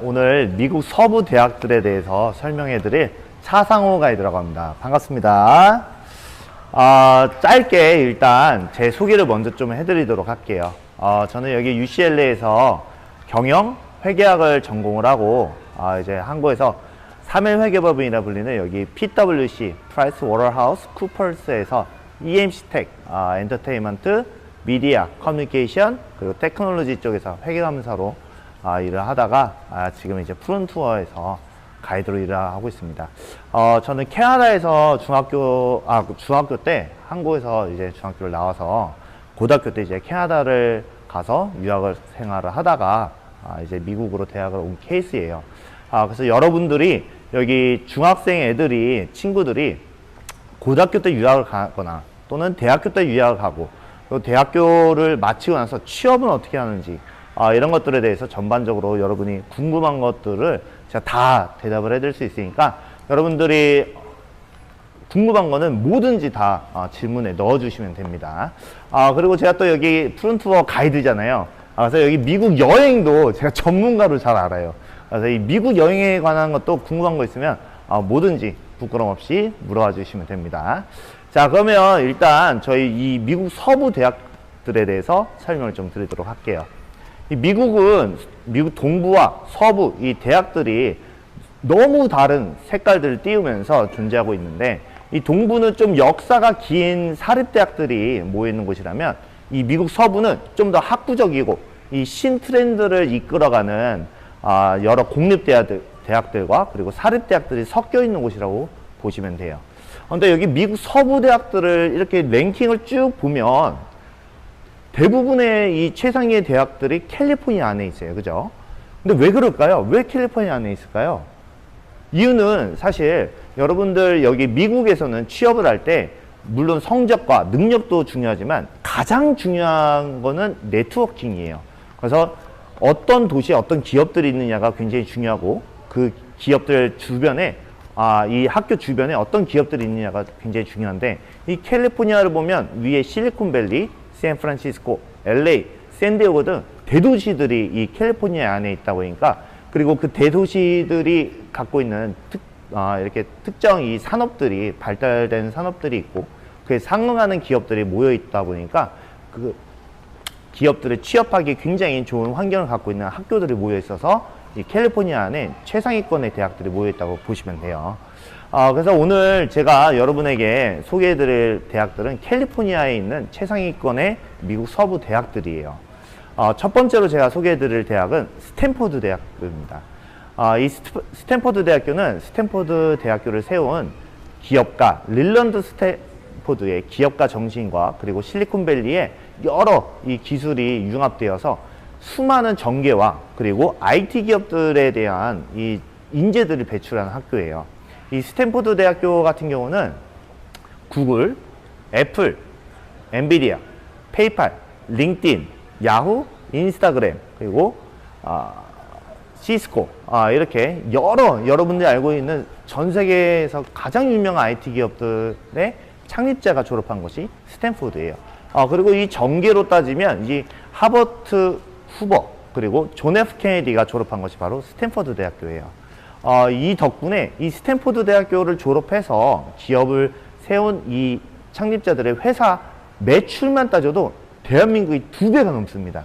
오늘 미국 서부 대학들에 대해서 설명해 드릴 차상호 가이드라고 합니다. 반갑습니다. 짧게 일단 제 소개를 먼저 좀 해드리도록 할게요. 저는 여기 UCLA에서 경영, 회계학을 전공을 하고 이제 한국에서 3일 회계법인이라 불리는 여기 PwC, 프라이스 워터하우스 쿠퍼스에서 EMC 텍, 엔터테인먼트, 미디어, 커뮤니케이션, 그리고 테크놀로지 쪽에서 회계감사로 일을 하다가 지금 이제 푸른투어에서 가이드로 일을 하고 있습니다. 저는 캐나다에서 중학교 때 한국에서 이제 중학교를 나와서 고등학교 때 이제 캐나다를 가서 유학을 생활을 하다가 이제 미국으로 대학을 온 케이스예요. 그래서 여러분들이 여기 중학생 애들이 친구들이 고등학교 때 유학을 가거나 또는 대학교 때 유학을 가고 또 대학교를 마치고 나서 취업은 어떻게 하는지 이런 것들에 대해서 전반적으로 여러분이 궁금한 것들을 제가 다 대답을 해드릴 수 있으니까 여러분들이 궁금한 거는 뭐든지 다 질문에 넣어주시면 됩니다. 그리고 제가 또 여기 푸른투어 가이드잖아요. 그래서 여기 미국 여행도 제가 전문가로 잘 알아요. 그래서 이 미국 여행에 관한 것도 궁금한 거 있으면 뭐든지 부끄럼 없이 물어봐 주시면 됩니다. 자, 그러면 일단 저희 이 미국 서부 대학들에 대해서 설명을 좀 드리도록 할게요. 이 미국은 미국 동부와 서부 이 대학들이 너무 다른 색깔들을 띄우면서 존재하고 있는데, 이 동부는 좀 역사가 긴 사립대학들이 모여있는 곳이라면 이 미국 서부는 좀 더 학구적이고 이 신트렌드를 이끌어가는 여러 공립대학들과 그리고 사립대학들이 섞여 있는 곳이라고 보시면 돼요. 근데 여기 미국 서부 대학들을 이렇게 랭킹을 쭉 보면 대부분의 이 최상위의 대학들이 캘리포니아 안에 있어요. 그죠? 근데 왜 그럴까요? 왜 캘리포니아 안에 있을까요? 이유는 사실 여러분들 여기 미국에서는 취업을 할 때 물론 성적과 능력도 중요하지만 가장 중요한 거는 네트워킹이에요. 그래서 어떤 도시에 어떤 기업들이 있느냐가 굉장히 중요하고, 그 기업들 주변에 이 학교 주변에 어떤 기업들이 있느냐가 굉장히 중요한데, 이 캘리포니아를 보면 위에 실리콘밸리, 샌프란시스코, LA, 샌디에고 등 대도시들이 이 캘리포니아 안에 있다 보니까, 그리고 그 대도시들이 갖고 있는 이렇게 특정 이 산업들이 발달된 산업들이 있고 그에 상응하는 기업들이 모여 있다 보니까 그 기업들을 취업하기 굉장히 좋은 환경을 갖고 있는 학교들이 모여 있어서 이 캘리포니아 안에 최상위권의 대학들이 모여 있다고 보시면 돼요. 그래서 오늘 제가 여러분에게 소개해드릴 대학들은 캘리포니아에 있는 최상위권의 미국 서부 대학들이에요. 첫 번째로 제가 소개해드릴 대학은 스탠포드 대학교입니다. 이 스탠포드 대학교는 스탠포드 대학교를 세운 기업가 릴런드 스탠포드의 기업가 정신과 그리고 실리콘밸리의 여러 이 기술이 융합되어서 수많은 전개와 그리고 IT 기업들에 대한 이 인재들을 배출하는 학교예요. 이 스탠포드 대학교 같은 경우는 구글, 애플, 엔비디아, 페이팔, 링크드인, 야후, 인스타그램, 그리고 시스코, 이렇게 여러분들이 알고 있는 전 세계에서 가장 유명한 IT 기업들의 창립자가 졸업한 곳이 스탠포드예요. 그리고 이 전개로 따지면 이 하버트 후버 그리고 존 F 케네디가 졸업한 것이 바로 스탠포드 대학교예요. 이 덕분에 이 스탠포드 대학교를 졸업해서 기업을 세운 이 창립자들의 회사 매출만 따져도 대한민국이 2배가 넘습니다.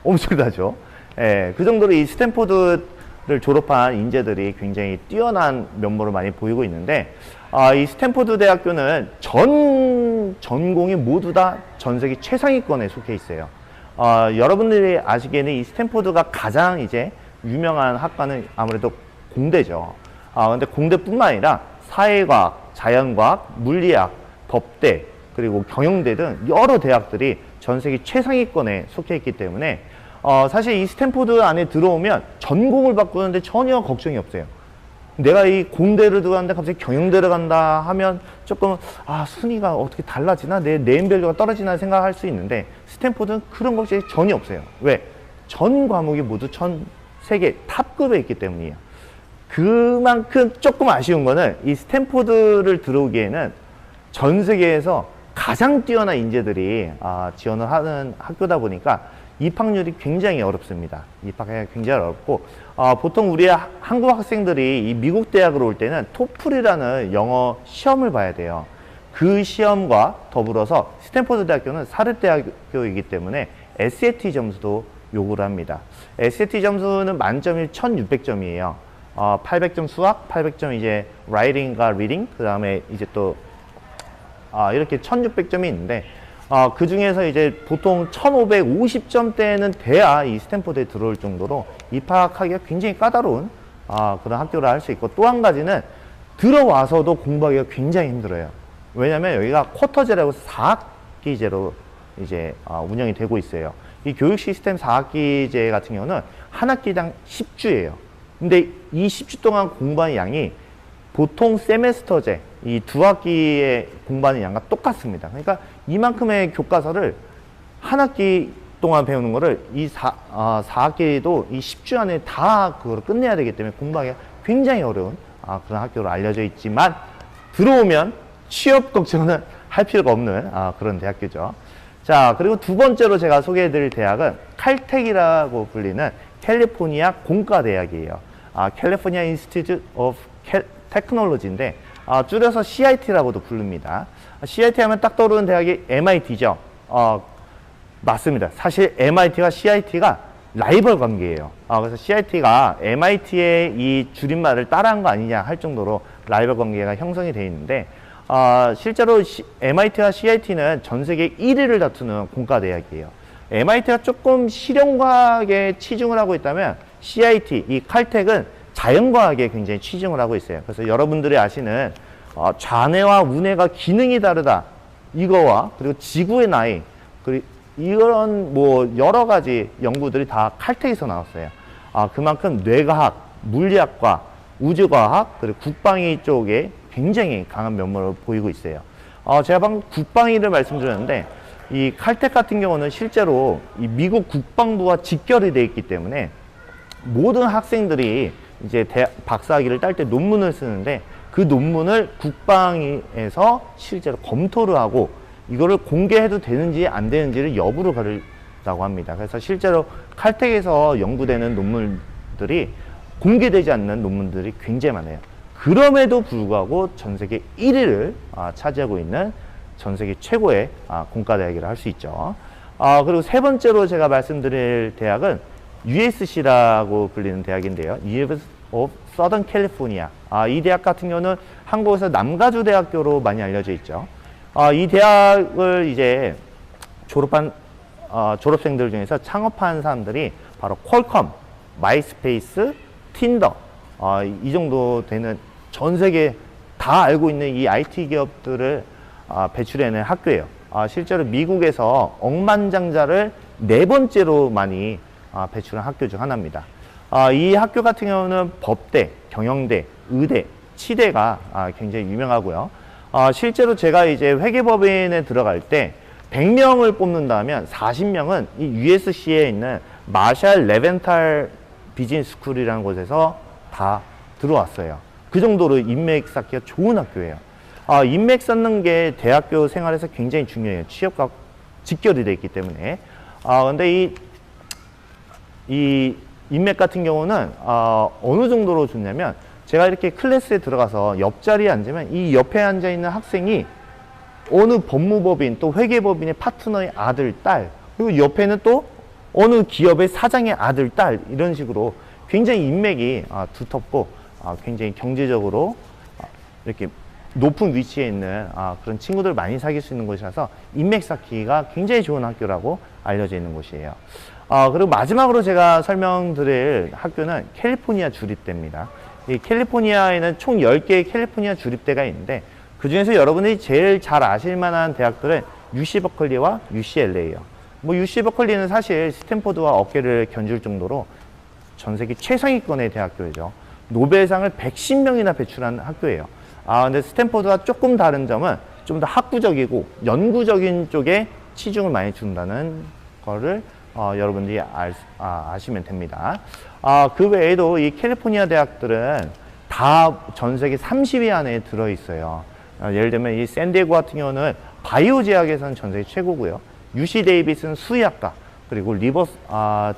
엄청나죠? 예, 그 정도로 이 스탠포드를 졸업한 인재들이 굉장히 뛰어난 면모를 많이 보이고 있는데, 이 스탠포드 대학교는 전공이 모두 다 전 세계 최상위권에 속해 있어요. 여러분들이 아시기에는 이 스탠포드가 가장 이제 유명한 학과는 아무래도 공대죠. 근데 공대뿐만 아니라 사회과학, 자연과학, 물리학, 법대, 그리고 경영대 등 여러 대학들이 전 세계 최상위권에 속해 있기 때문에 사실 이 스탠포드 안에 들어오면 전공을 바꾸는데 전혀 걱정이 없어요. 내가 이 공대를 들어갔는데 갑자기 경영대를 간다 하면 조금 순위가 어떻게 달라지나, 내 네임밸류가 떨어지나 생각할 수 있는데, 스탠포드는 그런 것이 전혀 없어요. 왜? 전 과목이 모두 전 세계 탑급에 있기 때문이에요. 그만큼 조금 아쉬운 거는 이 스탠포드를 들어오기에는 전 세계에서 가장 뛰어난 인재들이 지원을 하는 학교다 보니까 입학률이 굉장히 어렵습니다. 입학하기가 굉장히 어렵고, 보통 우리 한국 학생들이 이 미국 대학으로 올 때는 토플이라는 영어 시험을 봐야 돼요. 그 시험과 더불어서 스탠포드 대학교는 사립대학교이기 때문에 SAT 점수도 요구를 합니다. SAT 점수는 만점이 1600점이에요. 800점 수학, 800점 이제 라이팅과 리딩, 그 다음에 이제 또 이렇게 1600점이 있는데, 그 중에서 이제 보통 1550점대는 돼야 이 스탠포드에 들어올 정도로 입학하기가 굉장히 까다로운 그런 학교를 할 수 있고, 또 한 가지는 들어와서도 공부하기가 굉장히 힘들어요. 왜냐면 여기가 쿼터제라고 4학기제로 이제 운영이 되고 있어요. 이 교육 시스템 4학기제 같은 경우는 한 학기당 10주예요. 근데 이 10주 동안 공부하는 양이 보통 세메스터제, 이 2학기에 공부하는 양과 똑같습니다. 그러니까 이만큼의 교과서를 한 학기 동안 배우는 거를 이 4학기도 이 10주 안에 다 그걸 끝내야 되기 때문에 공부하기가 굉장히 어려운 그런 학교로 알려져 있지만, 들어오면 취업 걱정은 할 필요가 없는 그런 대학교죠. 자, 그리고 두 번째로 제가 소개해 드릴 대학은 칼텍이라고 불리는 캘리포니아 공과대학이에요. 캘리포니아 인스티튜트 오브 테크놀로지인데 줄여서 CIT라고도 부릅니다. CIT 하면 딱 떠오르는 대학이 MIT죠. 맞습니다. 사실 MIT와 CIT가 라이벌 관계예요. 그래서 CIT가 MIT의 이 줄임말을 따라한 거 아니냐 할 정도로 라이벌 관계가 형성이 되어 있는데, 실제로 MIT와 CIT는 전 세계 1위를 다투는 공과대학이에요. MIT가 조금 실용과학에 치중을 하고 있다면 CIT, 이 칼텍은 자연과학에 굉장히 치중을 하고 있어요. 그래서 여러분들이 아시는 좌뇌와 우뇌가 기능이 다르다, 이거와 그리고 지구의 나이, 그리고 이런 뭐 여러 가지 연구들이 다 칼텍에서 나왔어요. 그만큼 뇌과학, 물리학과, 우주과학, 그리고 국방위 쪽에 굉장히 강한 면모를 보이고 있어요. 제가 방금 국방위를 말씀드렸는데, 이 칼텍 같은 경우는 실제로 이 미국 국방부와 직결이 되어 있기 때문에 모든 학생들이 이제 박사학위를 딸 때 논문을 쓰는데, 그 논문을 국방위에서 실제로 검토를 하고 이거를 공개해도 되는지 안 되는지를 여부를 가린다고 합니다. 그래서 실제로 칼텍에서 연구되는 논문들이 공개되지 않는 논문들이 굉장히 많아요. 그럼에도 불구하고 전 세계 1위를 차지하고 있는 전 세계 최고의 공과대학이라 할 수 있죠. 그리고 세 번째로 제가 말씀드릴 대학은 USC라고 불리는 대학인데요. University of Southern California. 이 대학 같은 경우는 한국에서 남가주 대학교로 많이 알려져 있죠. 이 대학을 이제 졸업한 졸업생들 중에서 창업한 사람들이 바로 퀄컴, 마이스페이스, 틴더, 이 정도 되는 전 세계 다 알고 있는 이 IT 기업들을 배출해낸 학교예요. 실제로 미국에서 억만장자를 4번째로 많이 배출한 학교 중 하나입니다. 이 학교 같은 경우는 법대, 경영대, 의대, 치대가 굉장히 유명하고요. 실제로 제가 이제 회계법인에 들어갈 때 100명을 뽑는다면 40명은 이 USC에 있는 마샬 레벤탈 비즈니스 스쿨이라는 곳에서 다 들어왔어요. 그 정도로 인맥 쌓기가 좋은 학교예요. 인맥 쌓는 게 대학교 생활에서 굉장히 중요해요. 취업과 직결이 되어 있기 때문에. 근데 이 인맥 같은 경우는 어느 정도로 좋냐면, 제가 이렇게 클래스에 들어가서 옆자리에 앉으면 이 옆에 앉아 있는 학생이 어느 법무법인 또 회계법인의 파트너의 아들, 딸, 그리고 옆에는 또 어느 기업의 사장의 아들, 딸, 이런 식으로 굉장히 인맥이 두텁고 굉장히 경제적으로 이렇게 높은 위치에 있는 그런 친구들 많이 사귈 수 있는 곳이라서 인맥 쌓기가 굉장히 좋은 학교라고 알려져 있는 곳이에요. 그리고 마지막으로 제가 설명드릴 학교는 캘리포니아 주립대입니다. 이 캘리포니아에는 총 10개의 캘리포니아 주립대가 있는데, 그 중에서 여러분들이 제일 잘 아실 만한 대학들은 UC 버클리와 UCLA예요. 뭐 UC 버클리는 사실 스탠포드와 어깨를 견줄 정도로 전 세계 최상위권의 대학교죠. 노벨상을 110명이나 배출한 학교예요. 근데 스탠포드와 조금 다른 점은 좀 더 학구적이고 연구적인 쪽에 치중을 많이 준다는 거를 여러분들이 아시면 됩니다. 그 외에도 이 캘리포니아 대학들은 다 전 세계 30위 안에 들어있어요. 예를 들면 이 샌디에고 같은 경우는 바이오 제약에서는 전 세계 최고고요. UC 데이비스는 수의학과, 그리고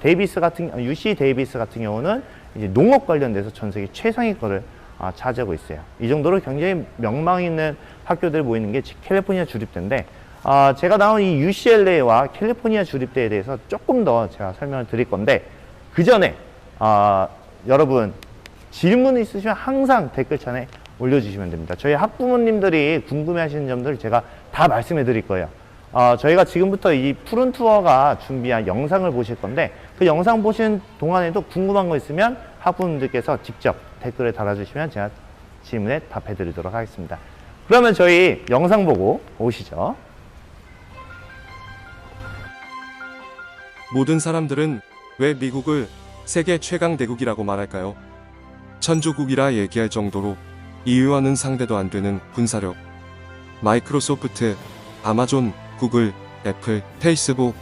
데이비스 같은 UC 데이비스 같은 경우는 이제 농업 관련돼서 전 세계 최상위권을 차지하고 있어요. 이 정도로 굉장히 명망 있는 학교들 모이는 게 캘리포니아 주립대인데, 제가 나온 이 UCLA와 캘리포니아 주립대에 대해서 조금 더 제가 설명을 드릴 건데, 그 전에 여러분 질문 있으시면 항상 댓글창에 올려주시면 됩니다. 저희 학부모님들이 궁금해하시는 점들을 제가 다 말씀해 드릴 거예요. 저희가 지금부터 이 푸른 투어가 준비한 영상을 보실 건데, 그 영상 보시는 동안에도 궁금한 거 있으면 학부모님들께서 직접 댓글에 달아주시면 제가 질문에 답해 드리도록 하겠습니다. 그러면 저희 영상 보고 오시죠. 모든 사람들은 왜 미국을 세계 최강 대국이라고 말할까요? 천조국이라 얘기할 정도로 이유와는 상대도 안 되는 군사력. 마이크로소프트, 아마존, 구글, 애플, 페이스북,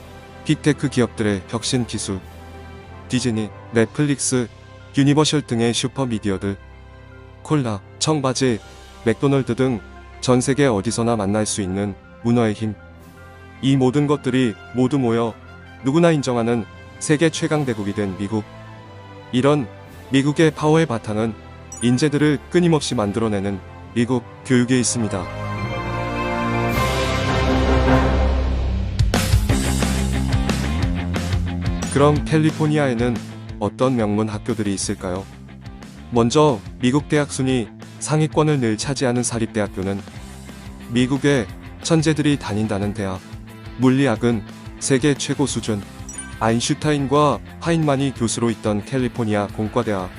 빅테크 기업들의 혁신 기술, 디즈니, 넷플릭스, 유니버셜 등의 슈퍼미디어들, 콜라, 청바지, 맥도널드 등 전 세계 어디서나 만날 수 있는 문화의 힘. 이 모든 것들이 모두 모여 누구나 인정하는 세계 최강 대국이 된 미국. 이런 미국의 파워의 바탕은 인재들을 끊임없이 만들어내는 미국 교육에 있습니다. 그럼 캘리포니아에는 어떤 명문 학교들이 있을까요? 먼저 미국 대학 순위 상위권을 늘 차지하는 사립대학교는 미국의 천재들이 다닌다는 대학. 물리학은 세계 최고 수준. 아인슈타인과 파인만이 교수로 있던 캘리포니아 공과대학,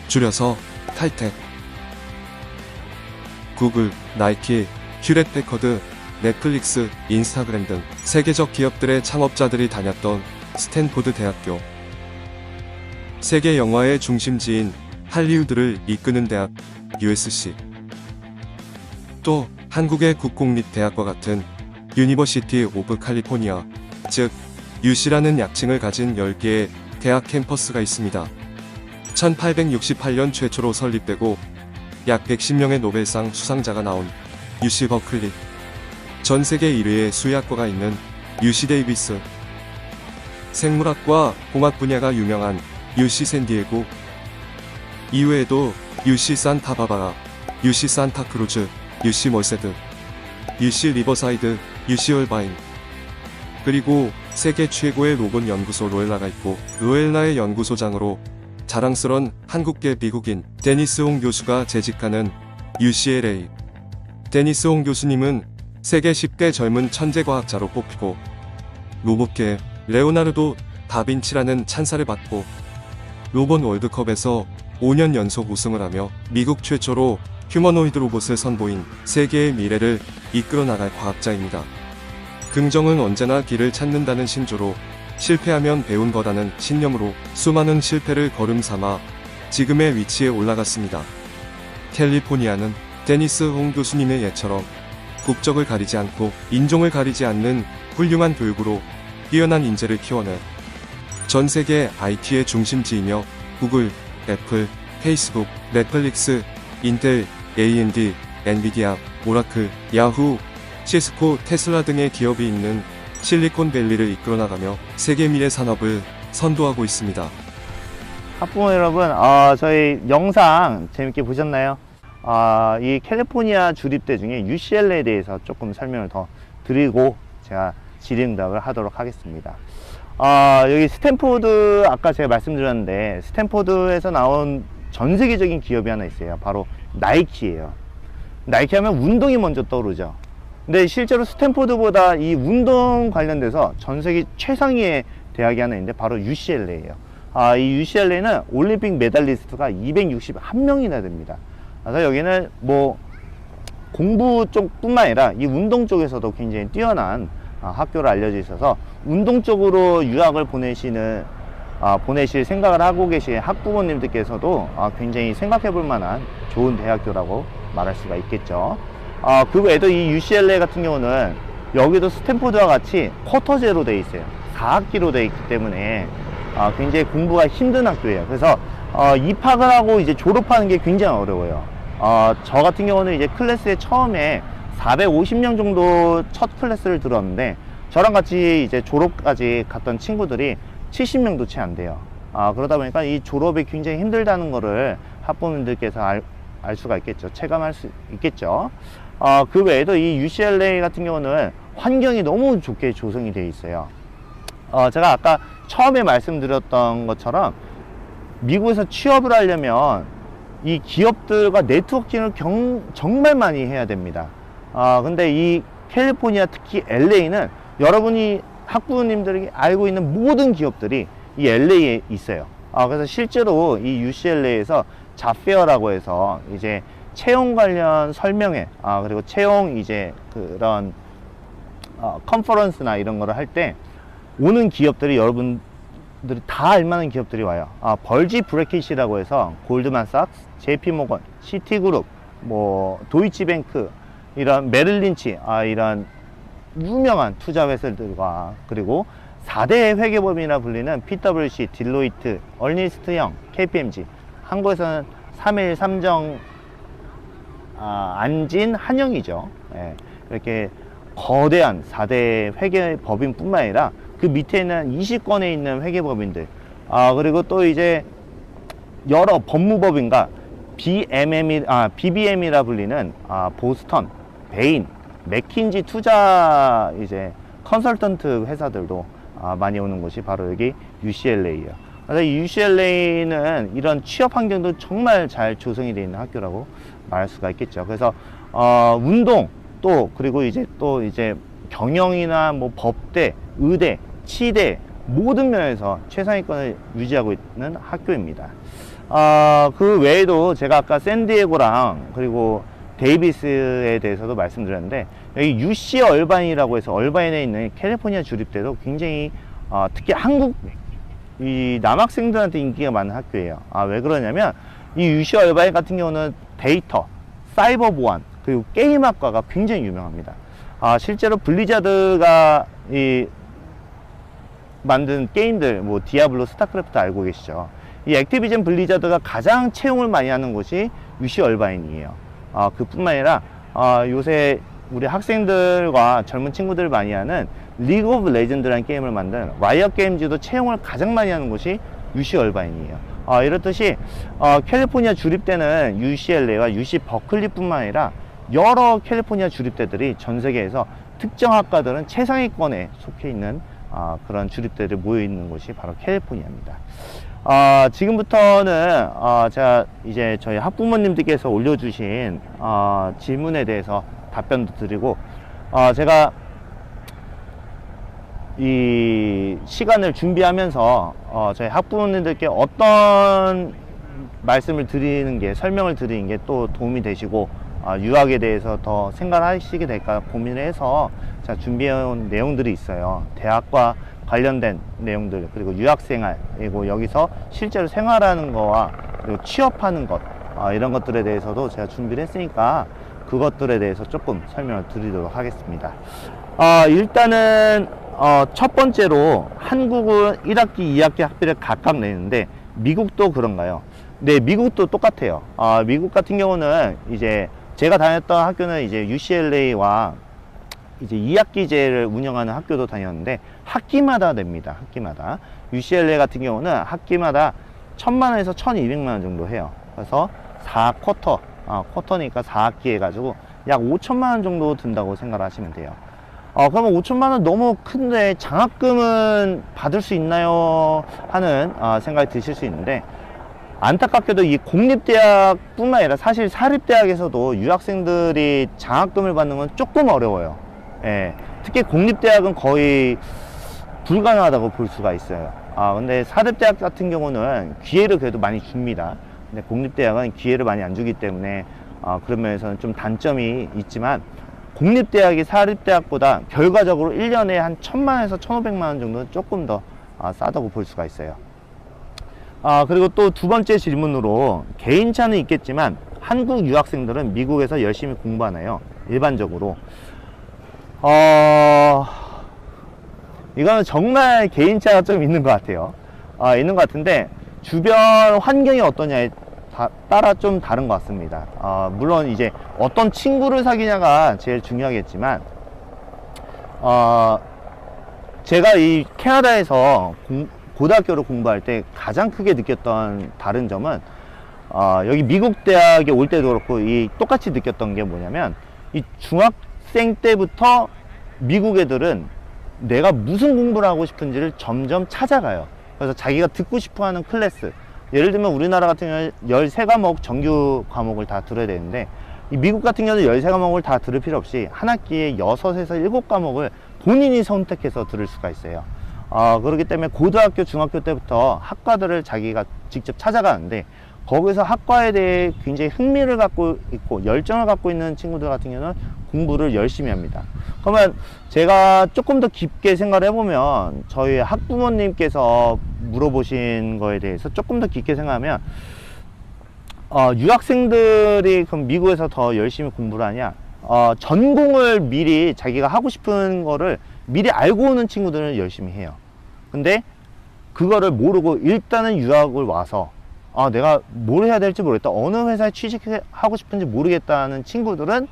줄여서 칼텍. 구글, 나이키, 휴렛패커드, 넷플릭스, 인스타그램 등 세계적 기업들의 창업자들이 다녔던 스탠포드 대학교. 세계 영화의 중심지인 할리우드를 이끄는 대학 USC. 또 한국의 국공립대학과 같은 유니버시티 오브 칼리포니아, 즉 UC라는 약칭을 가진 10개의 대학 캠퍼스가 있습니다. 1868년 최초로 설립되고 약 110명의 노벨상 수상자가 나온 UC 버클리. 전 세계 1위의 수의학과가 있는 UC 데이비스. 생물학과 공학 분야가 유명한 UC 샌디에고. 이외에도 UC 산타바바라, UC 산타크루즈, UC 머세드, UC 리버사이드, UC 얼바인. 그리고 세계 최고의 로봇 연구소 로엘라가 있고, 로엘라의 연구소장으로 자랑스런 한국계 미국인 데니스 홍 교수가 재직하는 UCLA. 데니스 홍 교수님은 세계 10대 젊은 천재 과학자로 뽑히고 로봇계 레오나르도 다빈치라는 찬사를 받고 로봇 월드컵에서 5년 연속 우승을 하며 미국 최초로 휴머노이드 로봇을 선보인 세계의 미래를 이끌어 나갈 과학자입니다. 긍정은 언제나 길을 찾는다는 신조로 실패하면 배운 거라는 신념으로 수많은 실패를 걸음 삼아 지금의 위치에 올라갔습니다. 캘리포니아는 데니스 홍 교수님의 예처럼 국적을 가리지 않고 인종을 가리지 않는 훌륭한 교육으로 뛰어난 인재를 키워내 전 세계 IT의 중심지이며 구글, 애플, 페이스북, 넷플릭스, 인텔, AMD, 엔비디아, 오라클, 야후, 시스코, 테슬라 등의 기업이 있는 실리콘밸리를 이끌어나가며 세계 미래 산업을 선도하고 있습니다. 학부모 여러분, 저희 영상 재밌게 보셨나요? 이 캘리포니아 주립대 중에 UCLA에 대해서 조금 설명을 더 드리고 제가 질의응답을 하도록 하겠습니다. 여기 스탠포드, 아까 제가 말씀드렸는데 스탠포드에서 나온 전 세계적인 기업이 하나 있어요. 바로 나이키예요. 나이키 하면 운동이 먼저 떠오르죠. 근데 실제로 스탠포드보다 이 운동 관련돼서 전 세계 최상위의 대학이 하나 있는데 바로 UCLA예요. 이 UCLA는 올림픽 메달리스트가 261명이나 됩니다. 그래서 여기는 뭐 공부 쪽뿐만 아니라 이 운동 쪽에서도 굉장히 뛰어난 학교로 알려져 있어서 운동 쪽으로 유학을 보내실 생각을 하고 계신 학부모님들께서도 굉장히 생각해 볼 만한 좋은 대학교라고 말할 수가 있겠죠. 그 외에도 이 UCLA 같은 경우는 여기도 스탠포드와 같이 쿼터제로 되어 있어요. 4학기로 되어 있기 때문에 굉장히 공부가 힘든 학교예요. 그래서 입학을 하고 이제 졸업하는 게 굉장히 어려워요. 저 같은 경우는 이제 클래스에 처음에 450명 정도 첫 클래스를 들었는데 저랑 같이 이제 졸업까지 갔던 친구들이 70명도 채 안 돼요. 그러다 보니까 이 졸업이 굉장히 힘들다는 거를 학부모님들께서 알 수가 있겠죠. 체감할 수 있겠죠. 그 외에도 이 UCLA 같은 경우는 환경이 너무 좋게 조성이 되어 있어요. 제가 아까 처음에 말씀드렸던 것처럼 미국에서 취업을 하려면 이 기업들과 네트워킹을 정말 많이 해야 됩니다. 근데 이 캘리포니아, 특히 LA는 여러분이 학부모님들이 알고 있는 모든 기업들이 이 LA에 있어요. 그래서 실제로 이 UCLA에서 잡페어라고 해서 이제 채용 관련 설명회, 그리고 채용 이제 그런 컨퍼런스나 이런 거를 할 때 오는 기업들이 여러분들이 다 알만한 기업들이 와요. 벌지 브레킷이라고 해서 골드만삭스, JP모건, 시티그룹, 뭐 도이치뱅크, 이런 메릴린치, 이런 유명한 투자 회사들과, 그리고 4대 회계법인이라 불리는 PwC, 딜로이트, 얼니스트 영, KPMG, 한국에서는 3일, 삼정, 안진, 한영이죠. 예, 이렇게 거대한 4대 회계법인 뿐만 아니라 그 밑에는 20건에 있는 회계법인들, 그리고 또 이제 여러 법무법인과 BBM이라 불리는 보스턴, 베인, 맥킨지 투자 이제 컨설턴트 회사들도 많이 오는 곳이 바로 여기 UCLA예요. 그래서 UCLA는 이런 취업 환경도 정말 잘 조성이 되어 있는 학교라고 말할 수가 있겠죠. 그래서 운동, 또 그리고 이제 또 이제 경영이나 뭐 법대, 의대, 치대 모든 면에서 최상위권을 유지하고 있는 학교입니다. 그 외에도 제가 아까 샌디에고랑 그리고 데이비스에 대해서도 말씀드렸는데, 여기 UC 얼바인이라고 해서 얼바인에 있는 캘리포니아 주립대도 굉장히 특히 한국 이 남학생들한테 인기가 많은 학교예요. 왜 그러냐면 이 UC 얼바인 같은 경우는 데이터, 사이버 보안, 그리고 게임학과가 굉장히 유명합니다. 실제로 블리자드가 만든 게임들, 뭐 디아블로, 스타크래프트 알고 계시죠? 이 액티비전 블리자드가 가장 채용을 많이 하는 곳이 UC 얼바인이에요. 그뿐만 아니라 요새 우리 학생들과 젊은 친구들 많이 하는 리그 오브 레전드라는 게임을 만든 라이엇 게임즈도 채용을 가장 많이 하는 곳이 UC 얼바인이에요. 이렇듯이 캘리포니아 주립대는 UCLA와 UC 버클리 뿐만 아니라 여러 캘리포니아 주립대들이 전 세계에서 특정 학과들은 최상위권에 속해 있는 그런 주립대들이 모여 있는 곳이 바로 캘리포니아입니다. 지금부터는 제가 이제 저희 학부모님들께서 올려주신 질문에 대해서 답변도 드리고, 제가 이 시간을 준비하면서 저희 학부모님들께 어떤 말씀을 드리는 게, 설명을 드리는 게 또 도움이 되시고 유학에 대해서 더 생각하시게 될까 고민을 해서 제가 준비해온 내용들이 있어요. 대학과 관련된 내용들, 그리고 유학생활, 그리고 여기서 실제로 생활하는 거와 그리고 취업하는 것, 이런 것들에 대해서도 제가 준비를 했으니까 그것들에 대해서 조금 설명을 드리도록 하겠습니다. 일단은 첫 번째로 한국은 1학기, 2학기 학비를 각각 내는데 미국도 그런가요? 네, 미국도 똑같아요. 미국 같은 경우는 이제 제가 다녔던 학교는 이제 UCLA와 이제 2학기제를 운영하는 학교도 다녔는데 학기마다 냅니다. 학기마다. UCLA 같은 경우는 학기마다 1,000만원에서 1,200만원 정도 해요. 그래서 4쿼터, 쿼터니까 4학기 해가지고 약 5천만원 정도 든다고 생각하시면 돼요. 그러면 5천만원 너무 큰데 장학금은 받을 수 있나요? 하는 생각이 드실 수 있는데, 안타깝게도 이 공립대학 뿐만 아니라 사실 사립대학에서도 유학생들이 장학금을 받는 건 조금 어려워요. 예, 특히 공립대학은 거의 불가능하다고 볼 수가 있어요. 근데 사립대학 같은 경우는 기회를 그래도 많이 줍니다. 근데 공립대학은 기회를 많이 안 주기 때문에 그런 면에서는 좀 단점이 있지만, 공립대학이 사립대학보다 결과적으로 1년에 한 1,000만원에서 1,500만원 정도는 조금 더 싸다고 볼 수가 있어요. 그리고 또 두 번째 질문으로, 개인차는 있겠지만 한국 유학생들은 미국에서 열심히 공부하나요? 일반적으로. 이거는 정말 개인차가 좀 있는 것 같아요. 있는 것 같은데, 주변 환경이 어떠냐에 따라 좀 다른 것 같습니다. 물론 이제 어떤 친구를 사귀냐가 제일 중요하겠지만, 제가 이 캐나다에서 고등학교를 공부할 때 가장 크게 느꼈던 다른 점은 여기 미국 대학에 올 때도 그렇고 이 똑같이 느꼈던 게 뭐냐면 이 중학생 때부터 미국 애들은 내가 무슨 공부를 하고 싶은지를 점점 찾아가요. 그래서 자기가 듣고 싶어 하는 클래스, 예를 들면 우리나라 같은 경우는 13과목 정규 과목을 다 들어야 되는데 이 미국 같은 경우는 13과목을 다 들을 필요 없이 한 학기에 6에서 7과목을 본인이 선택해서 들을 수가 있어요. 그렇기 때문에 고등학교, 중학교 때부터 학과들을 자기가 직접 찾아가는데 거기서 학과에 대해 굉장히 흥미를 갖고 있고 열정을 갖고 있는 친구들 같은 경우는 공부를 열심히 합니다. 그러면 제가 조금 더 깊게 생각을 해보면 저희 학부모님께서 물어보신 거에 대해서 조금 더 깊게 생각하면 유학생들이 그럼 미국에서 더 열심히 공부를 하냐, 전공을 미리 자기가 하고 싶은 거를 미리 알고 오는 친구들은 열심히 해요. 근데 그거를 모르고 일단은 유학을 와서 내가 뭘 해야 될지 모르겠다, 어느 회사에 취직하고 싶은지 모르겠다는 친구들은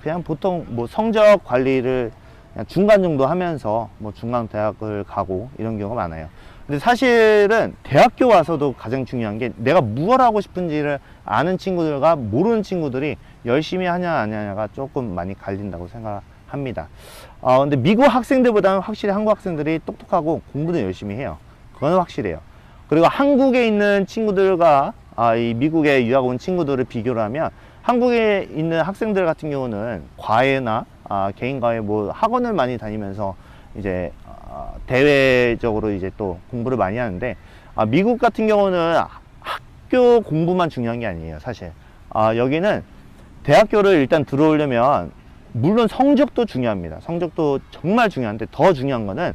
그냥 보통 뭐 성적 관리를 그냥 중간 정도 하면서 뭐 중간 대학을 가고 이런 경우가 많아요. 근데 사실은 대학교 와서도 가장 중요한 게 내가 무엇 하고 싶은지를 아는 친구들과 모르는 친구들이 열심히 하냐 안 하냐가 조금 많이 갈린다고 생각합니다. 근데 미국 학생들보다는 확실히 한국 학생들이 똑똑하고 공부도 열심히 해요. 그건 확실해요. 그리고 한국에 있는 친구들과 이 미국에 유학 온 친구들을 비교를 하면 한국에 있는 학생들 같은 경우는 과외나 개인 과외 뭐 학원을 많이 다니면서 이제 대외적으로 이제 또 공부를 많이 하는데 미국 같은 경우는 학교 공부만 중요한 게 아니에요. 사실 여기는 대학교를 일단 들어오려면 물론 성적도 중요합니다. 성적도 정말 중요한데 더 중요한 거는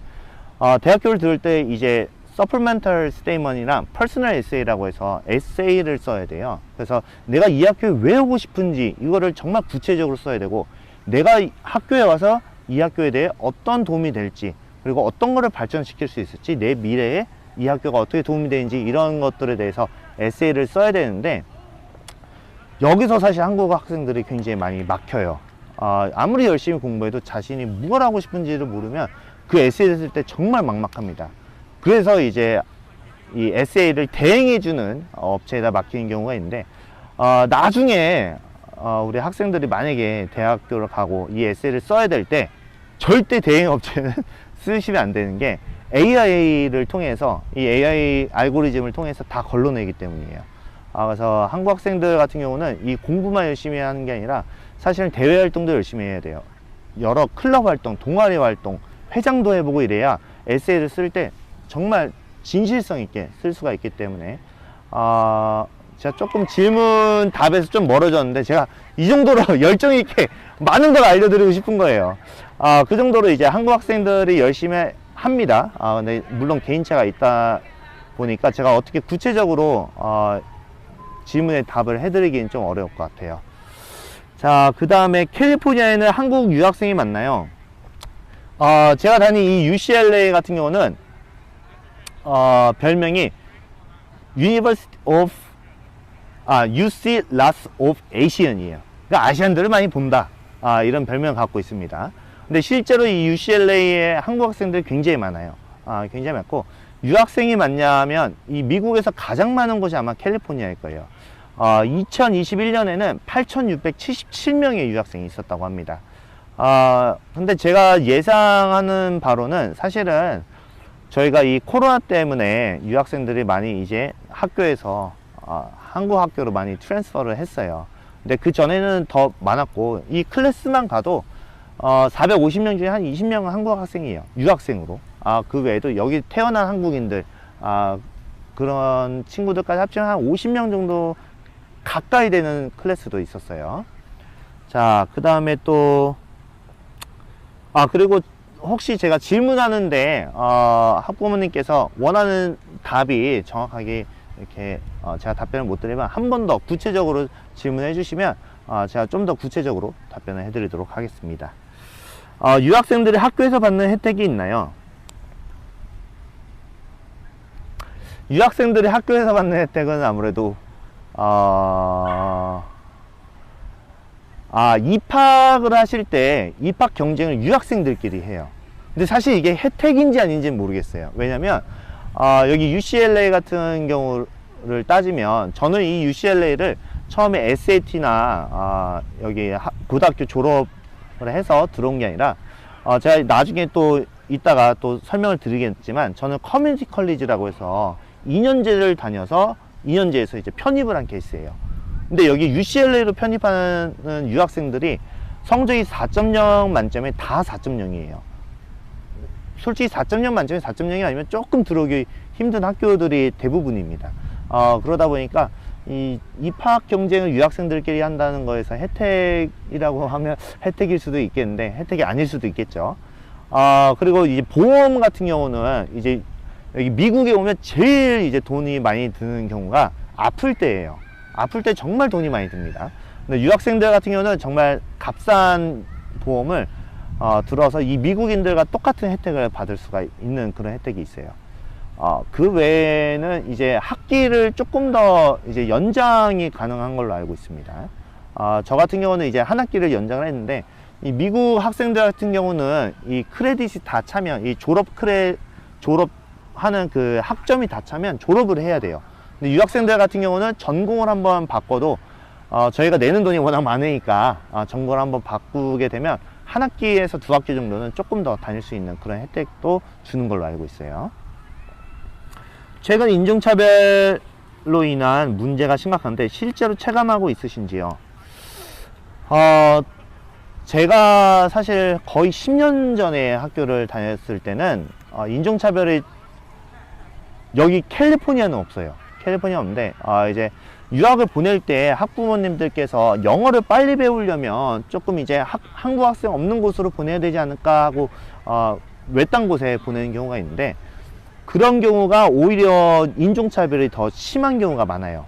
대학교를 들을 때 이제 서플멘털 스테이먼이랑 퍼스널 에세이라고 해서 에세이를 써야 돼요. 그래서 내가 이 학교에 왜 오고 싶은지 이거를 정말 구체적으로 써야 되고 내가 학교에 와서 이 학교에 대해 어떤 도움이 될지 그리고 어떤 거를 발전시킬 수 있을지 내 미래에 이 학교가 어떻게 도움이 되는지 이런 것들에 대해서 에세이를 써야 되는데 여기서 사실 한국 학생들이 굉장히 많이 막혀요. 아무리 열심히 공부해도 자신이 뭘 하고 싶은지를 모르면 그 에세이를 쓸 때 정말 막막합니다. 그래서 이제 이 에세이를 대행해주는 업체에다 맡기는 경우가 있는데 나중에 우리 학생들이 만약에 대학교를 가고 이 에세이를 써야 될 때 절대 대행 업체는 쓰시면 안 되는 게 AI를 통해서 이 AI 알고리즘을 통해서 다 걸러내기 때문이에요. 그래서 한국 학생들 같은 경우는 이 공부만 열심히 하는 게 아니라 사실은 대외 활동도 열심히 해야 돼요. 여러 클럽 활동, 동아리 활동, 회장도 해보고 이래야 에세이를 쓸 때 정말 진실성 있게 쓸 수가 있기 때문에 제가 조금 질문 답에서 좀 멀어졌는데 제가 이 정도로 열정 있게 많은 걸 알려드리고 싶은 거예요. 그 정도로 이제 한국 학생들이 열심히 합니다. 근데 물론 개인차가 있다 보니까 제가 어떻게 구체적으로 질문에 답을 해드리기는 좀 어려울 것 같아요. 자, 그 다음에 캘리포니아에는 한국 유학생이 많나요? 제가 다닌 이 UCLA 같은 경우는 별명이 University of UC Lots of Asian이에요. 그러니까 아시안들을 많이 본다. 이런 별명을 갖고 있습니다. 근데 실제로 이 UCLA에 한국 학생들이 굉장히 많아요. 굉장히 많고 유학생이 많냐면 이 미국에서 가장 많은 곳이 아마 캘리포니아일 거예요. 2021년에는 8,677명의 유학생이 있었다고 합니다. 근데 제가 예상하는 바로는 사실은 저희가 이 코로나 때문에 유학생들이 많이 이제 학교에서 한국 학교로 많이 트랜스퍼를 했어요. 근데 그 전에는 더 많았고 이 클래스만 가도 450명 중에 한 20명은 한국 학생이에요. 유학생으로. 그 외에도 여기 태어난 한국인들 그런 친구들까지 합치면 한 50명 정도 가까이 되는 클래스도 있었어요. 자, 그 다음에 또 그리고 혹시 제가 질문하는데 학부모님께서 원하는 답이 정확하게 이렇게 제가 답변을 못 드리면 한 번 더 구체적으로 질문해 주시면 제가 좀 더 구체적으로 답변을 해 드리도록 하겠습니다. 유학생들이 학교에서 받는 혜택이 있나요? 유학생들이 학교에서 받는 혜택은 아무래도 입학을 하실 때 입학 경쟁을 유학생들끼리 해요. 근데 사실 이게 혜택인지 아닌지는 모르겠어요. 왜냐면 여기 UCLA 같은 경우를 따지면 저는 이 UCLA를 처음에 SAT나 여기 고등학교 졸업을 해서 들어온 게 아니라 제가 나중에 또 이따가 또 설명을 드리겠지만 저는 커뮤니티 컬리지라고 해서 2년제를 다녀서 2년제에서 이제 편입을 한 케이스예요. 근데 여기 UCLA로 편입하는 유학생들이 성적이 4.0 만점에 다 4.0이에요. 솔직히 4.0 만점에 4.0이 아니면 조금 들어오기 힘든 학교들이 대부분입니다. 그러다 보니까 이 입학 경쟁을 유학생들끼리 한다는 거에서 혜택이라고 하면 혜택일 수도 있겠는데 혜택이 아닐 수도 있겠죠. 그리고 이제 보험 같은 경우는 이제 여기 미국에 오면 제일 이제 돈이 많이 드는 경우가 아플 때예요. 아플 때 정말 돈이 많이 듭니다. 근데 유학생들 같은 경우는 정말 값싼 보험을 들어서 이 미국인들과 똑같은 혜택을 받을 수가 있는 그런 혜택이 있어요. 그 외에는 이제 학기를 조금 더 이제 연장이 가능한 걸로 알고 있습니다. 저 같은 경우는 이제 한 학기를 연장을 했는데 이 미국 학생들 같은 경우는 이 크레딧이 다 차면 이 졸업하는 그 학점이 다 차면 졸업을 해야 돼요. 근데 유학생들 같은 경우는 전공을 한번 바꿔도 저희가 내는 돈이 워낙 많으니까 전공을 한번 바꾸게 되면 한 학기에서 두 학기 정도는 조금 더 다닐 수 있는 그런 혜택도 주는 걸로 알고 있어요. 최근 인종차별로 인한 문제가 심각한데 실제로 체감하고 있으신지요? 제가 사실 거의 10년 전에 학교를 다녔을 때는 인종차별이 여기 캘리포니아는 없어요. 캘리포니아 없는데 이제 유학을 보낼 때 학부모님들께서 영어를 빨리 배우려면 조금 이제 한국 학생 없는 곳으로 보내야 되지 않을까 하고 외딴 곳에 보내는 경우가 있는데 그런 경우가 오히려 인종차별이 더 심한 경우가 많아요.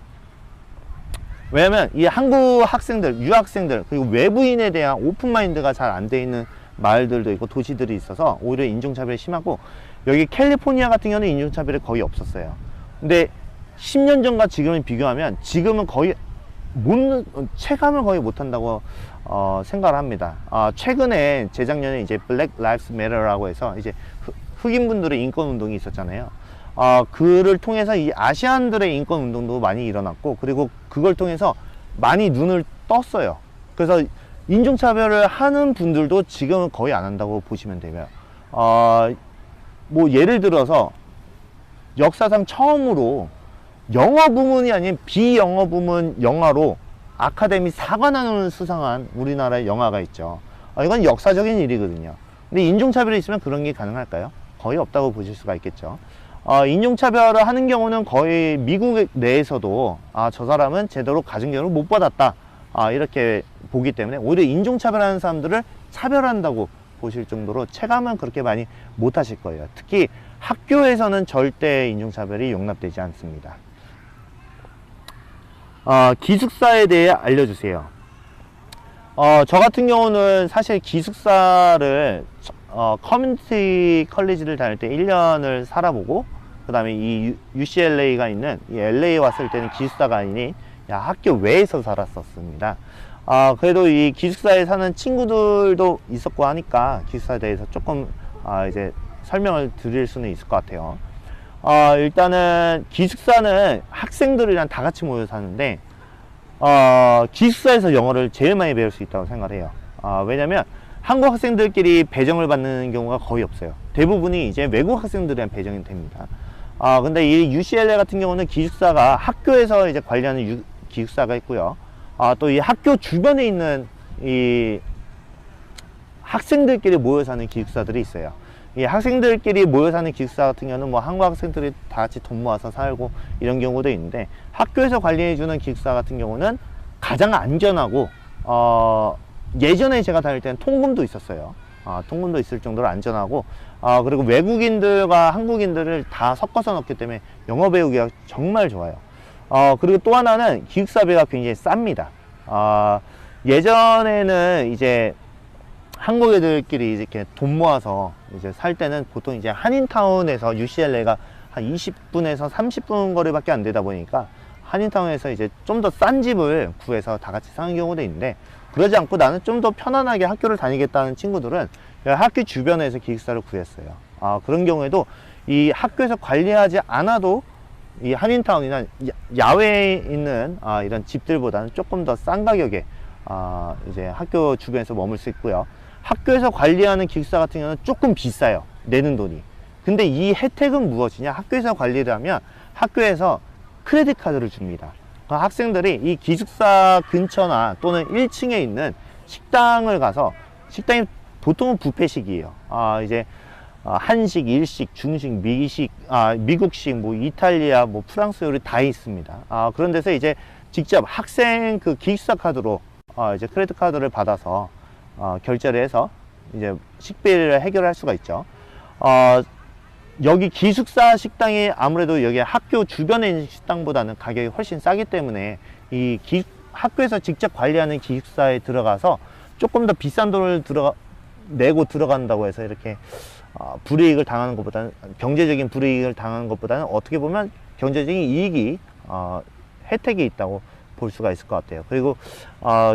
왜냐면 이 한국 학생들, 유학생들 그리고 외부인에 대한 오픈마인드가 잘 안 돼 있는 마을들도 있고 도시들이 있어서 오히려 인종차별이 심하고 여기 캘리포니아 같은 경우는 인종차별이 거의 없었어요. 근데 10년 전과 지금을 비교하면 지금은 거의 체감을 거의 못한다고 생각을 합니다. 최근에 재작년에 이제 Black Lives Matter라고 해서 이제 흑인분들의 인권 운동이 있었잖아요. 그를 통해서 이 아시안들의 인권 운동도 많이 일어났고 그리고 그걸 통해서 많이 눈을 떴어요. 그래서 인종차별을 하는 분들도 지금은 거의 안 한다고 보시면 되고요. 뭐 예를 들어서 역사상 처음으로 영어 부문이 아닌 비영어 부문 영화로 아카데미 사관왕을 수상한 우리나라의 영화가 있죠. 이건 역사적인 일이거든요. 근데 인종차별이 있으면 그런 게 가능할까요? 거의 없다고 보실 수가 있겠죠. 인종차별을 하는 경우는 거의 미국 내에서도 저 사람은 제대로 가정교육을 못 받았다 이렇게 보기 때문에 오히려 인종차별하는 사람들을 차별한다고 보실 정도로 체감은 그렇게 많이 못 하실 거예요. 특히 학교에서는 절대 인종차별이 용납되지 않습니다. 기숙사에 대해 알려주세요. 저 같은 경우는 사실 기숙사를 커뮤니티 컬리지를 다닐 때 1년을 살아보고 그 다음에 이 UCLA가 있는 이 LA에 왔을 때는 기숙사가 아니니 학교 외에서 살았었습니다. 그래도 이 기숙사에 사는 친구들도 있었고 하니까 기숙사에 대해서 조금 이제 설명을 드릴 수는 있을 것 같아요. 일단은 기숙사는 학생들이랑 다 같이 모여 사는데 기숙사에서 영어를 제일 많이 배울 수 있다고 생각을 해요. 왜냐면 한국 학생들끼리 배정을 받는 경우가 거의 없어요. 대부분이 이제 외국 학생들이랑 배정이 됩니다. 근데 이 UCLA 같은 경우는 기숙사가 학교에서 이제 관리하는 기숙사가 있고요. 또 이 학교 주변에 있는 이 학생들끼리 모여 사는 기숙사들이 있어요. 이 학생들끼리 모여 사는 기숙사 같은 경우는 뭐 한국 학생들이 다 같이 돈 모아서 살고 이런 경우도 있는데 학교에서 관리해 주는 기숙사 같은 경우는 가장 안전하고 예전에 제가 다닐 때는 통금도 있었어요. 통금도 있을 정도로 안전하고 그리고 외국인들과 한국인들을 다 섞어서 넣기 때문에 영어 배우기가 정말 좋아요. 그리고 또 하나는 기숙사비가 굉장히 쌉니다. 예전에는 이제 한국 애들끼리 이렇게 돈 모아서 이제 살 때는 보통 이제 한인타운에서 UCLA가 한 20분에서 30분 거리밖에 안 되다 보니까 한인타운에서 이제 좀 더 싼 집을 구해서 다 같이 사는 경우도 있는데, 그러지 않고 나는 좀 더 편안하게 학교를 다니겠다는 친구들은 학교 주변에서 기숙사를 구했어요. 그런 경우에도 이 학교에서 관리하지 않아도 이 한인타운이나 야외에 있는 이런 집들보다는 조금 더 싼 가격에 이제 학교 주변에서 머물 수 있고요. 학교에서 관리하는 기숙사 같은 경우는 조금 비싸요, 내는 돈이. 근데 이 혜택은 무엇이냐? 학교에서 관리를 하면 학교에서 크레딧 카드를 줍니다. 학생들이 이 기숙사 근처나 또는 1층에 있는 식당을 가서, 식당이 보통은 뷔페식이에요. 이제 한식, 일식, 중식, 미식, 미국식, 뭐 이탈리아, 뭐 프랑스 요리 다 있습니다. 그런 데서 이제 직접 학생 그 기숙사 카드로 이제 크레딧 카드를 받아서 결제를 해서 이제 식비를 해결할 수가 있죠. 여기 기숙사 식당이 아무래도 여기 학교 주변에 있는 식당보다는 가격이 훨씬 싸기 때문에 이 학교에서 직접 관리하는 기숙사에 들어가서 조금 더 비싼 돈을 내고 들어간다고 해서 이렇게 불이익을 당하는 것보다는, 경제적인 불이익을 당하는 것보다는 어떻게 보면 경제적인 이익이 혜택이 있다고 볼 수가 있을 것 같아요. 그리고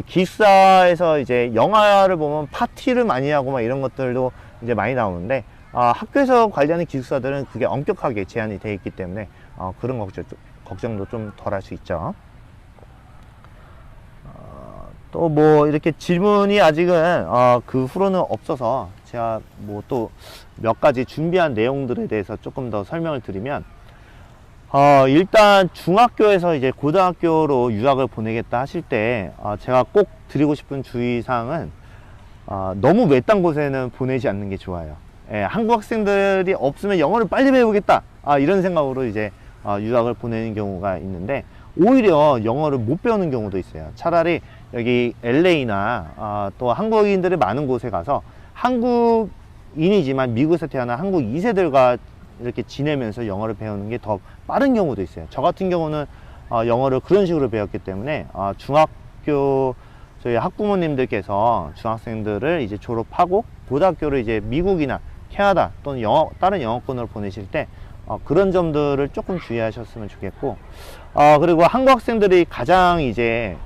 기숙사에서 이제 영화를 보면 파티를 많이 하고 막 이런 것들도 이제 많이 나오는데, 학교에서 관리하는 기숙사들은 그게 엄격하게 제한이 되어 있기 때문에 그런 걱정도 좀 덜 할 수 있죠. 또 뭐 이렇게 질문이 아직은 그 후로는 없어서 제가 뭐 또 몇 가지 준비한 내용들에 대해서 조금 더 설명을 드리면, 일단 중학교에서 이제 고등학교로 유학을 보내겠다 하실 때 제가 꼭 드리고 싶은 주의사항은 너무 외딴 곳에는 보내지 않는 게 좋아요. 한국 학생들이 없으면 영어를 빨리 배우겠다 이런 생각으로 이제 유학을 보내는 경우가 있는데, 오히려 영어를 못 배우는 경우도 있어요. 차라리 여기 LA나 또 한국인들이 많은 곳에 가서 한국인이지만 미국에서 태어난 한국 2세들과 이렇게 지내면서 영어를 배우는 게 더 빠른 경우도 있어요. 저 같은 경우는 영어를 그런 식으로 배웠기 때문에 중학교 저희 학부모님들께서 중학생들을 이제 졸업하고 고등학교를 이제 미국이나 캐나다 또는 다른 영어권으로 보내실 때 그런 점들을 조금 주의하셨으면 좋겠고, 그리고 한국 학생들이 가장 이제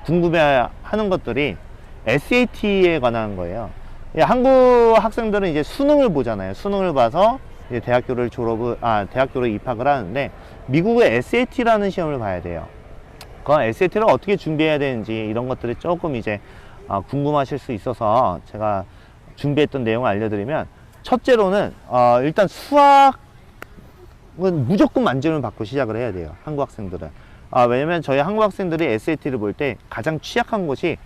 궁금해하는 것들이 SAT에 관한 거예요. 한국 학생들은 이제 수능을 보잖아요. 수능을 봐서 이제 대학교로 입학을 하는데, 미국의 SAT라는 시험을 봐야 돼요. 그 SAT를 어떻게 준비해야 되는지 이런 것들이 조금 이제 궁금하실 수 있어서 제가 준비했던 내용을 알려드리면, 첫째로는 일단 수학은 무조건 만점을 받고 시작을 해야 돼요, 한국 학생들은. 왜냐면 저희 한국 학생들이 SAT를 볼 때 가장 취약한 것이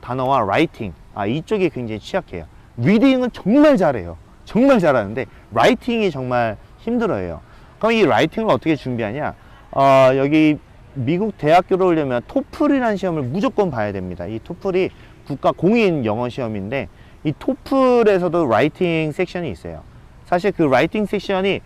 단어와 라이팅 이쪽이 굉장히 취약해요. 리딩은 정말 잘해요. 정말 잘하는데 라이팅이 정말 힘들어요. 그럼 이 라이팅을 어떻게 준비하냐? 여기 미국 대학교를 오려면 토플이라는 시험을 무조건 봐야 됩니다. 이 토플이 국가 공인 영어 시험인데, 이 토플에서도 라이팅 섹션이 있어요. 사실 그 라이팅 섹션이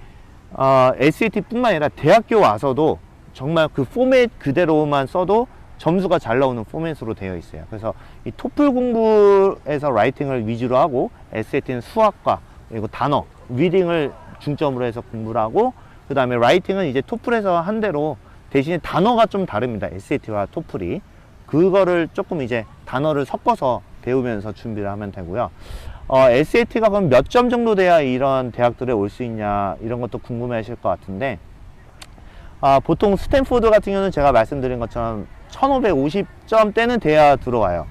SAT 뿐만 아니라 대학교 와서도 정말 그 포맷 그대로만 써도 점수가 잘 나오는 포맷으로 되어 있어요. 그래서 이 토플 공부에서 라이팅을 위주로 하고, SAT는 수학과 그리고 단어, 리딩을 중점으로 해서 공부를 하고, 그 다음에 라이팅은 이제 토플에서 한 대로 대신에 단어가 좀 다릅니다. SAT와 토플이. 그거를 조금 이제 단어를 섞어서 배우면서 준비를 하면 되고요. SAT가 그럼 몇 점 정도 돼야 이런 대학들에 올 수 있냐, 이런 것도 궁금해 하실 것 같은데, 보통 스탠포드 같은 경우는 제가 말씀드린 것처럼 1550점대는 돼야 들어와요.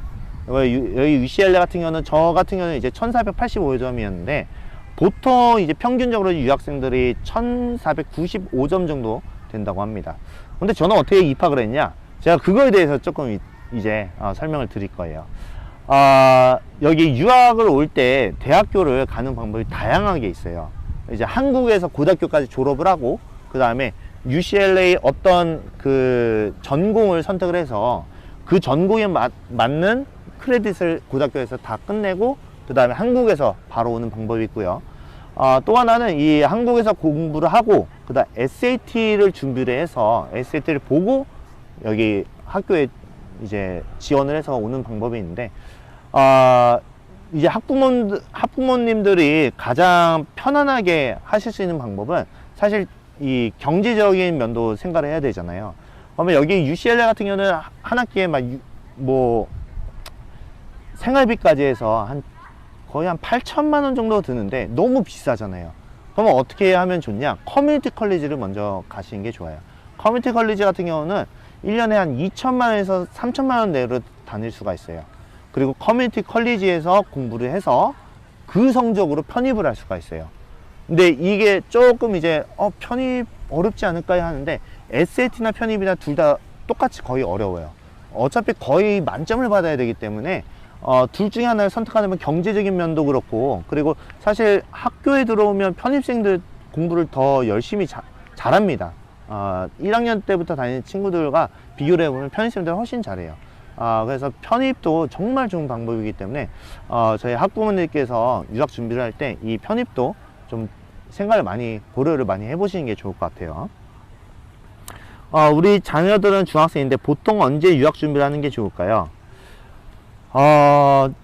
여기 UCLA 같은 경우는, 저 같은 경우는 이제 1485점이었는데, 보통 이제 평균적으로 유학생들이 1495점 정도 된다고 합니다. 근데 저는 어떻게 입학을 했냐? 제가 그거에 대해서 조금 이제 설명을 드릴 거예요. 여기 유학을 올 때 대학교를 가는 방법이 다양하게 있어요. 이제 한국에서 고등학교까지 졸업을 하고, 그 다음에 UCLA 어떤 그 전공을 선택을 해서 그 전공에 맞는 크레딧을 고등학교에서 다 끝내고, 그 다음에 한국에서 바로 오는 방법이 있고요. 또 하나는 이 한국에서 공부를 하고, 그 다음 SAT를 준비를 해서 SAT를 보고 여기 학교에 이제 지원을 해서 오는 방법이 있는데, 이제 학부모님들이 가장 편안하게 하실 수 있는 방법은 사실 이 경제적인 면도 생각을 해야 되잖아요. 그러면 여기 UCLA 같은 경우는 한 학기에 뭐 생활비까지 해서 거의 한 8천만 원 정도 드는데 너무 비싸잖아요. 그러면 어떻게 하면 좋냐? 커뮤니티 컬리지를 먼저 가시는 게 좋아요. 커뮤니티 컬리지 같은 경우는 1년에 한 2천만 원에서 3천만 원 내로 다닐 수가 있어요. 그리고 커뮤니티 컬리지에서 공부를 해서 그 성적으로 편입을 할 수가 있어요. 근데 이게 조금 이제 편입 어렵지 않을까요 하는데, SAT나 편입이나 둘 다 똑같이 거의 어려워요. 어차피 거의 만점을 받아야 되기 때문에 둘 중에 하나를 선택하려면 경제적인 면도 그렇고, 그리고 사실 학교에 들어오면 편입생들 공부를 더 열심히 잘합니다. 1학년 때부터 다니는 친구들과 비교를 해보면 편입생들은 훨씬 잘해요. 그래서 편입도 정말 좋은 방법이기 때문에 저희 학부모님께서 유학 준비를 할 때 이 편입도 좀 고려를 많이 해보시는 게 좋을 것 같아요. 우리 자녀들은 중학생인데 보통 언제 유학 준비를 하는 게 좋을까요?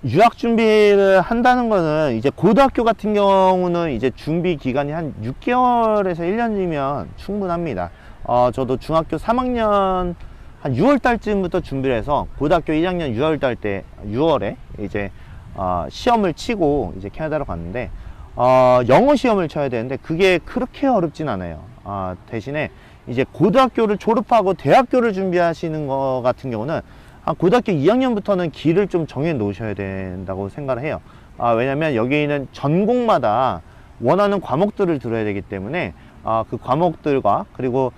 유학 준비를 한다는 거는, 이제 고등학교 같은 경우는 이제 준비 기간이 한 6개월에서 1년이면 충분합니다. 저도 중학교 3학년 한 6월 달쯤부터 준비를 해서 고등학교 1학년 6월에 이제 시험을 치고 이제 캐나다로 갔는데, 영어 시험을 쳐야 되는데 그게 그렇게 어렵진 않아요. 대신에 이제 고등학교를 졸업하고 대학교를 준비하시는 거 같은 경우는 고등학교 2학년부터는 길을 좀 정해 놓으셔야 된다고 생각을 해요. 왜냐면 여기는 전공마다 원하는 과목들을 들어야 되기 때문에 그 과목들과, 그리고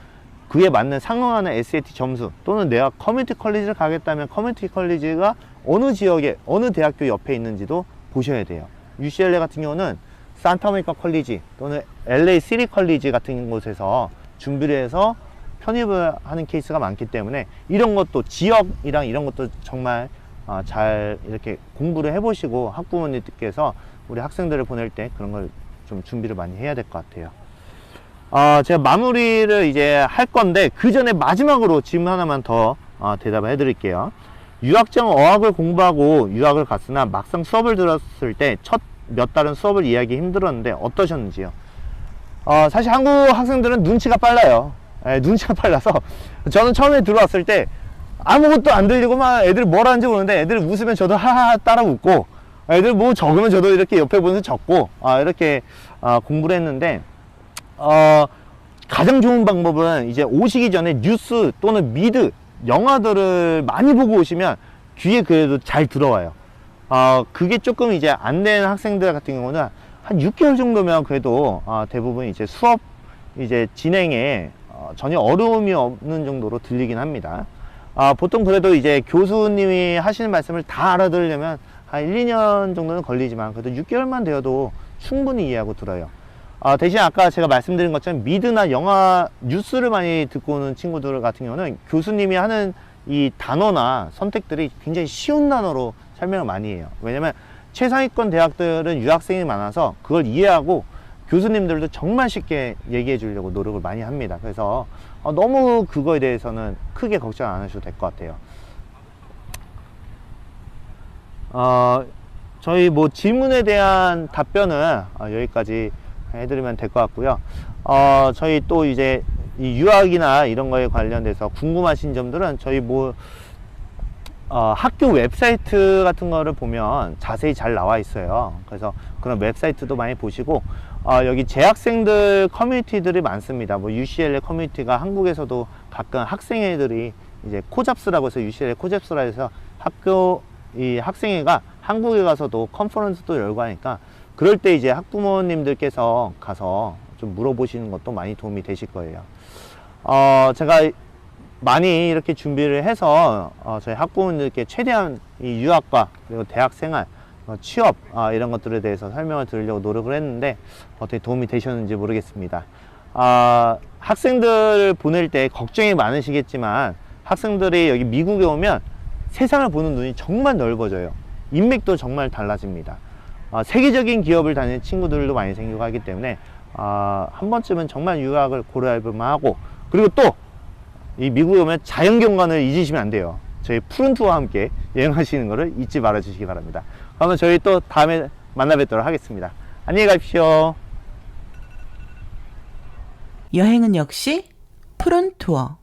그에 맞는 상응하는 SAT 점수, 또는 내가 커뮤니티 컬리지를 가겠다면 커뮤니티 컬리지가 어느 지역에 어느 대학교 옆에 있는지도 보셔야 돼요. UCLA 같은 경우는 산타모니카 컬리지 또는 LA 시티 컬리지 같은 곳에서 준비를 해서 편입을 하는 케이스가 많기 때문에, 이런 것도 지역이랑 이런 것도 정말 잘 이렇게 공부를 해보시고 학부모님께서 우리 학생들을 보낼 때 그런 걸 좀 준비를 많이 해야 될 것 같아요. 제가 마무리를 이제 할 건데, 그 전에 마지막으로 질문 하나만 더 대답을 해 드릴게요. 유학생 어학을 공부하고 유학을 갔으나 막상 수업을 들었을 때 첫 몇 달은 수업을 이해하기 힘들었는데 어떠셨는지요? 사실 한국 학생들은 눈치가 빨라요. 눈치가 빨라서 저는 처음에 들어왔을 때 아무것도 안 들리고 막 애들이 뭘 하는지 모르는데, 애들이 웃으면 저도 하하 따라 웃고, 애들 뭐 적으면 저도 이렇게 옆에 보면서 적고, 이렇게 공부를 했는데, 가장 좋은 방법은 이제 오시기 전에 뉴스 또는 미드 영화들을 많이 보고 오시면 귀에 그래도 잘 들어와요. 그게 조금 이제 안 되는 학생들 같은 경우는 한 6개월 정도면 그래도 대부분 이제 수업 이제 진행에 전혀 어려움이 없는 정도로 들리긴 합니다. 보통 그래도 이제 교수님이 하시는 말씀을 다 알아들으려면 한 1, 2년 정도는 걸리지만, 그래도 6개월만 되어도 충분히 이해하고 들어요. 대신 아까 제가 말씀드린 것처럼 미드나 영화 뉴스를 많이 듣고 오는 친구들 같은 경우는 교수님이 하는 이 단어나 선택들이 굉장히 쉬운 단어로 설명을 많이 해요. 왜냐면 최상위권 대학들은 유학생이 많아서 그걸 이해하고 교수님들도 정말 쉽게 얘기해 주려고 노력을 많이 합니다. 그래서 너무 그거에 대해서는 크게 걱정 안 하셔도 될 것 같아요. 저희 뭐 질문에 대한 답변은 여기까지 해드리면 될 것 같고요. 저희 또 이제 이 유학이나 이런 거에 관련돼서 궁금하신 점들은 저희 뭐 학교 웹사이트 같은 거를 보면 자세히 잘 나와 있어요. 그래서 그런 웹사이트도 많이 보시고, 여기 재학생들 커뮤니티들이 많습니다. 뭐 UCLA 커뮤니티가 한국에서도 가끔 학생회들이 이제 코잡스라고 해서, UCLA 코잡스라 해서 이 학생회가 한국에 가서도 컨퍼런스도 열고 하니까, 그럴 때 이제 학부모님들께서 가서 좀 물어보시는 것도 많이 도움이 되실 거예요. 제가 많이 이렇게 준비를 해서 저희 학부모님들께 최대한 이 유학과 그리고 대학생활, 취업 이런 것들에 대해서 설명을 드리려고 노력을 했는데 어떻게 도움이 되셨는지 모르겠습니다. 학생들 보낼 때 걱정이 많으시겠지만, 학생들이 여기 미국에 오면 세상을 보는 눈이 정말 넓어져요. 인맥도 정말 달라집니다. 세계적인 기업을 다니는 친구들도 많이 생기고 하기 때문에 한 번쯤은 정말 유학을 고려해볼 만하고, 그리고 또 이 미국에 오면 자연경관을 잊으시면 안 돼요. 저희 푸른 투어와 함께 여행하시는 것을 잊지 말아 주시기 바랍니다. 그러면 저희 또 다음에 만나 뵙도록 하겠습니다. 안녕히 가십시오. 여행은 역시 프론투어.